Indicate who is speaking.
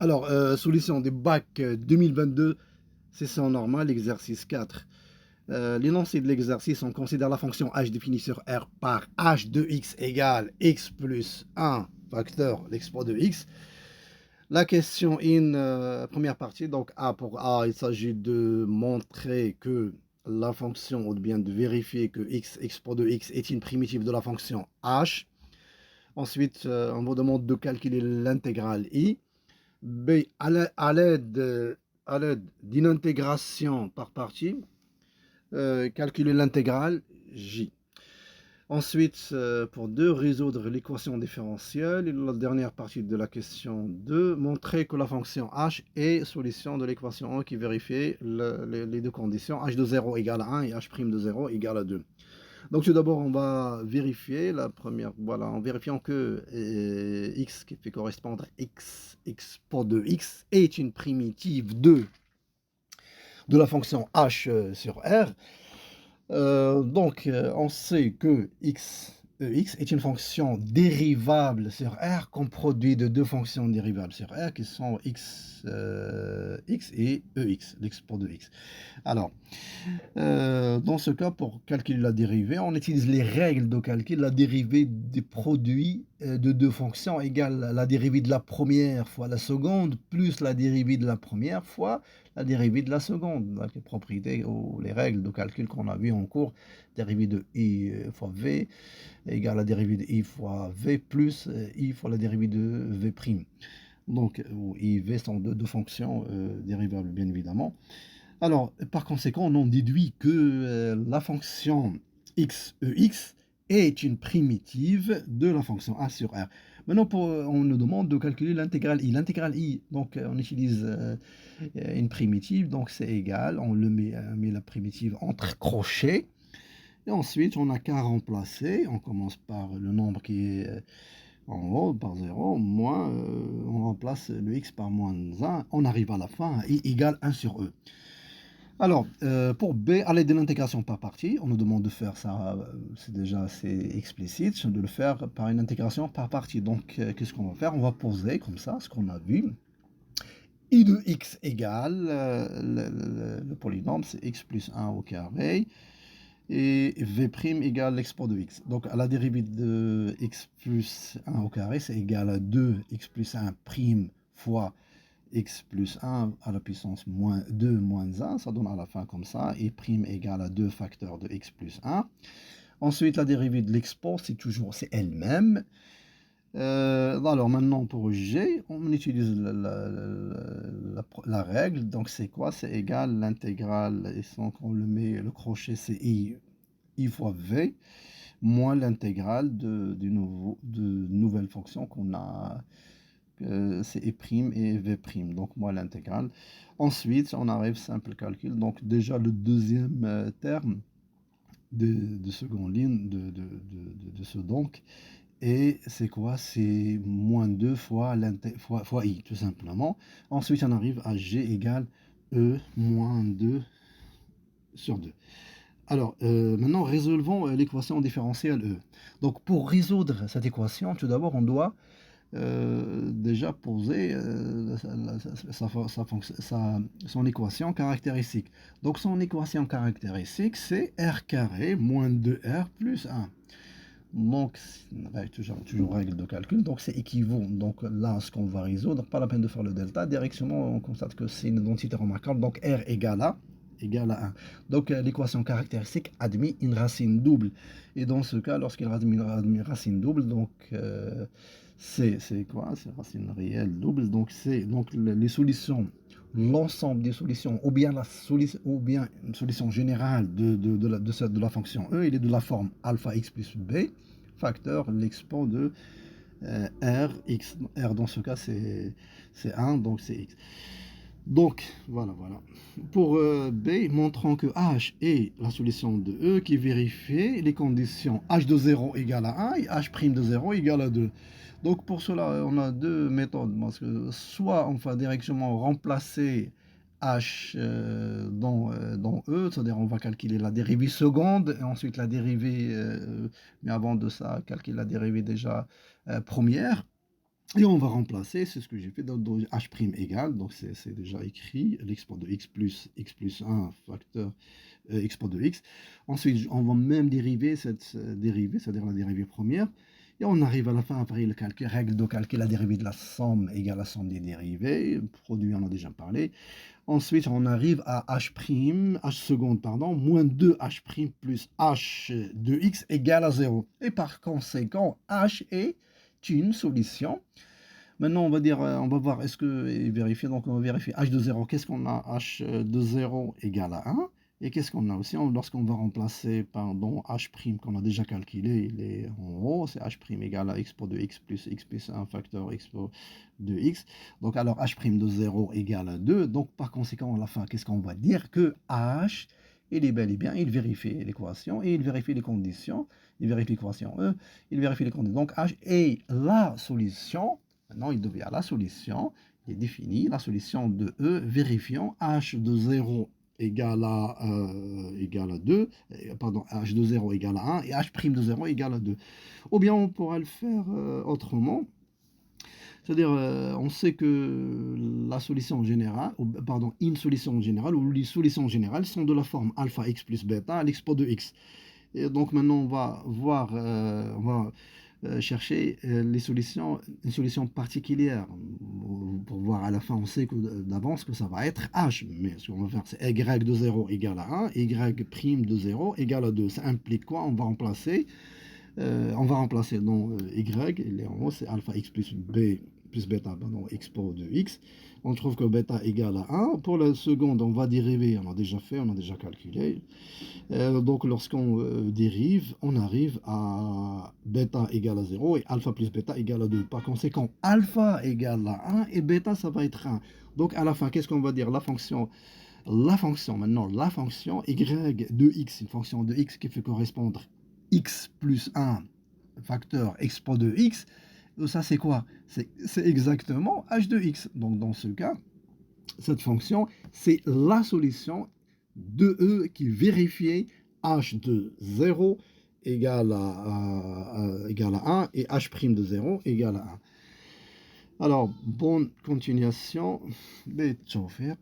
Speaker 1: Alors, solution des bac 2022, session normale, exercice 4. L'énoncé de l'exercice, on considère la fonction h définie sur R par h de x égale x plus 1 facteur l'export de x. La question in première partie, donc A pour A, il s'agit de montrer que la fonction, ou bien de vérifier que x export de x est une primitive de la fonction h. Ensuite, on vous demande de calculer l'intégrale i. B, à l'aide d'une intégration par partie, calculer l'intégrale j. Ensuite, pour 2, résoudre l'équation différentielle. Et la dernière partie de la question 2, montrer que la fonction h est solution de l'équation 1 qui vérifie les deux conditions, h de 0 égale à 1 et h' de 0 égale à 2. Donc tout d'abord, on va vérifier la première, voilà, en vérifiant que x qui fait correspondre à x pour de x est une primitive de la fonction h sur R. Donc on sait que x est une fonction dérivable sur R qu'on produit de deux fonctions dérivables sur R qui sont x et ex, l'export de x. Alors, dans ce cas, pour calculer la dérivée, on utilise les règles de calcul. La dérivée des produits de deux fonctions égale la dérivée de la première fois la seconde, plus la dérivée de la première fois la dérivée de la seconde. Les propriétés ou les règles de calcul qu'on a vues en cours, dérivée de i fois v égale la dérivée de i fois v plus i fois la dérivée de v'. Donc, i et v sont deux fonctions dérivables, bien évidemment. Alors, par conséquent, on en déduit que la fonction x est une primitive de la fonction a sur R. Maintenant, on nous demande de calculer l'intégrale i. L'intégrale i, donc on utilise une primitive, donc c'est égal, on met la primitive entre crochets. Et ensuite, on n'a qu'à remplacer. On commence par le nombre qui est en haut, par 0, moins, on remplace le x par moins 1. On arrive à la fin, i égale 1 sur e. Alors, pour B, à l'aide de l'intégration par partie, on nous demande de faire ça, c'est déjà assez explicite, de le faire par une intégration par partie. Donc, qu'est-ce qu'on va faire? On va poser comme ça ce qu'on a vu. I de x égale, le polynôme, c'est x plus 1 au carré, et v' égale l'export de x. Donc, à la dérivée de x plus 1 au carré, c'est égal à 2x plus 1' fois x plus 1 à la puissance moins 2 moins 1, ça donne à la fin comme ça, et prime égale à 2 facteurs de x plus 1. Ensuite, la dérivée de l'export, c'est elle-même. Alors maintenant, pour g, on utilise la règle, donc c'est quoi? C'est égal l'intégrale, et donc on le met, le crochet c'est i fois v, moins l'intégrale de nouvelle fonction qu'on a, c'est e' et v', donc moins l'intégrale. Ensuite, on arrive simple calcul, donc déjà le deuxième terme de seconde ligne de ce donc, et c'est quoi? C'est moins 2 fois i, tout simplement. Ensuite, on arrive à g égale e moins 2 sur 2. Alors, maintenant, résolvons l'équation différentielle e. Donc, pour résoudre cette équation, tout d'abord, on doit déjà poser son équation caractéristique. Donc son équation caractéristique, c'est r carré moins 2r plus 1. Donc, avec toujours règle de calcul, donc c'est équivaut. Donc là, ce qu'on va résoudre, pas la peine de faire le delta, directement on constate que c'est une identité remarquable, donc r égale à 1. Donc l'équation caractéristique admet une racine double. Et dans ce cas, lorsqu'il admet une racine double, donc c'est quoi? C'est racine réelle double. Donc c'est les solutions, l'ensemble des solutions, ou bien une solution générale de la fonction e, il est de la forme alpha x plus b, facteur l'export de r, x. R dans ce cas c'est 1, donc c'est x. Donc, voilà. Pour B, montrons que H est la solution de E qui vérifie les conditions H de 0 égale à 1 et H' de 0 égale à 2. Donc, pour cela, on a deux méthodes. Parce que soit on va directement remplacer H dans E, c'est-à-dire on va calculer la dérivée seconde et ensuite la dérivée, mais avant de ça, calculer la dérivée déjà première. Et on va remplacer, c'est ce que j'ai fait dans h' égale, donc c'est déjà écrit, l'export de x plus 1 facteur export de x. Ensuite, on va même dériver cette dérivée, c'est-à-dire la dérivée première. Et on arrive à la fin, après le calcul, règle de calcul, la dérivée de la somme égale la somme des dérivées. Produit, on en a déjà parlé. Ensuite, on arrive à h' seconde, pardon, moins 2h' plus h de x égale à 0. Et par conséquent, h est une solution. Maintenant, on va dire, on va voir, est-ce que, et vérifier, donc on va vérifier h de 0, qu'est-ce qu'on a? H de 0 égale à 1. Et qu'est-ce qu'on a aussi? Lorsqu'on va remplacer, pardon, h' qu'on a déjà calculé, il est en haut, c'est h' égale à expo de x plus 1 facteur expo de x. Donc alors h' de 0 égale à 2. Donc par conséquent, à la fin, qu'est-ce qu'on va dire? Que h, il est bel et bien, il vérifie l'équation et il vérifie les conditions. Il vérifie l'équation E, il vérifie les conditions. Donc h est la solution. Maintenant, il devient la solution, il est défini, la solution de E, vérifiant h de 0 égale à 2, pardon, h de 0 égale à 1 et h' de 0 égale à 2. Ou bien on pourra le faire autrement, c'est-à-dire on sait que la solution générale, pardon, une solution générale ou les solutions générales sont de la forme alpha x plus bêta à l'expo de x. Et donc maintenant on va voir, on va chercher les solutions, une solution particulière. Pour voir à la fin, on sait d'avance que ça va être h. Mais ce qu'on va faire, c'est y de 0 égale à 1, y prime de 0 égale à 2. Ça implique quoi? On va remplacer dans y, il est en haut, c'est alpha x plus b plus bêta, pardon, expo de x. On trouve que bêta égale à 1. Pour la seconde, on va dériver, on a déjà fait, on a déjà calculé. Donc lorsqu'on dérive, on arrive à bêta égale à 0 et alpha plus bêta égale à 2. Par conséquent, alpha égale à 1 et bêta, ça va être 1. Donc à la fin, qu'est-ce qu'on va dire? La fonction maintenant, la fonction y de x, une fonction de x qui fait correspondre x plus 1 facteur expo de x, ça c'est quoi? C'est exactement h de x. Donc dans ce cas, cette fonction, c'est la solution de E qui vérifie h de 0 égale à 1 et h' de 0 égale à 1. Alors, bonne continuation. بالتوفيق.